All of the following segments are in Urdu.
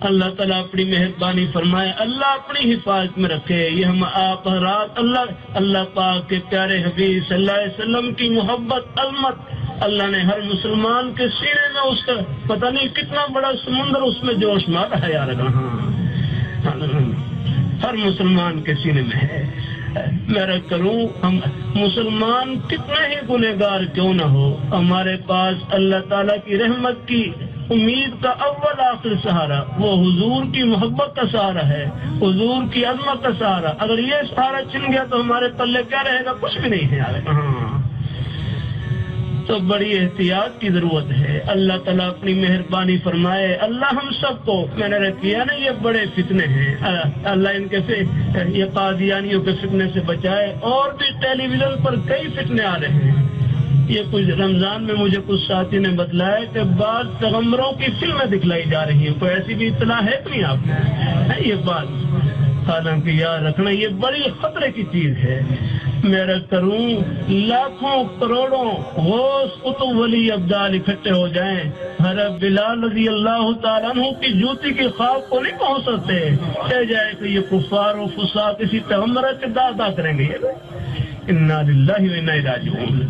اللہ تعالیٰ اپنی مہربانی فرمائے، اللہ اپنی حفاظت میں رکھے۔ یہ ہم آپ حضرات اللہ پاک کے پیارے حبیب صلی اللہ علیہ وسلم کی محبت عظمت اللہ نے ہر مسلمان کے سینے میں اس کا پتہ نہیں کتنا بڑا سمندر اس میں جوش مارا ہے یار، ہر مسلمان کے سینے میں ہے۔ میں کروں ہم مسلمان کتنے ہی گنہگار کیوں نہ ہو، ہمارے پاس اللہ تعالیٰ کی رحمت کی امید کا اول آخر سہارا وہ حضور کی محبت کا سہارا ہے، حضور کی عظمت کا سہارا۔ اگر یہ سہارا چھن گیا تو ہمارے پلے کیا رہے گا؟ کچھ بھی نہیں ہے۔ تو بڑی احتیاط کی ضرورت ہے۔ اللہ تعالیٰ اپنی مہربانی فرمائے، اللہ ہم سب کو، میں نے کیا نا یہ بڑے فتنے ہیں، اللہ ان کے یہ قادیانیوں کے فتنے سے بچائے۔ اور بھی ٹیلی ویژن پر کئی فتنے آ رہے ہیں۔ یہ کچھ رمضان میں مجھے کچھ ساتھی نے بتلایا کہ بعض پیغمبروں کی فلمیں دکھلائی جا رہی ہیں، کوئی ایسی بھی اطلاع ہے کہ نہیں آپ کو؟ ہے یہ بات؟ حالانکہ یاد رکھنا یہ بڑی خطرے کی چیز ہے۔ میرا کروں لاکھوں کروڑوں غوث قطب ولی ابدال اکٹھے ہو جائیں، حضرت بلال رضی اللہ تعالیٰ عنہ کی جوتی کی خواب کو نہیں پہنچ سکتے، کہہ جائے کہ یہ کفار و فساق کسی پیغمبر کے دادا کریں گے۔ انا للہ و انا الیہ راجعون۔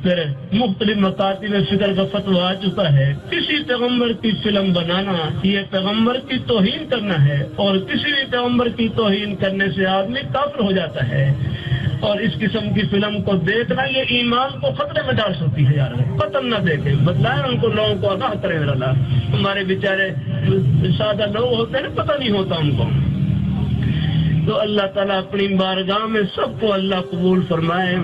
پھر مختلف مکاتب میں فکر کا فتویٰ آ چکا ہے، کسی پیغمبر کی فلم بنانا یہ پیغمبر کی توہین کرنا ہے، اور کسی بھی پیغمبر کی توہین کرنے سے آدمی کافر ہو جاتا ہے، اور اس قسم کی فلم کو دیکھنا یہ ایمان کو خطرے میں ڈال سکتی ہے۔ یار قتل نہ دیکھیں، بتلائیں ان کو، لوگوں کو آگاہ کریں۔ اللہ ہمارے بیچارے سادہ لوگ ہوتے ہیں، پتہ نہیں ہوتا ان کو۔ تو اللہ تعالیٰ اپنی بارگاہ میں سب کو اللہ قبول فرمائے۔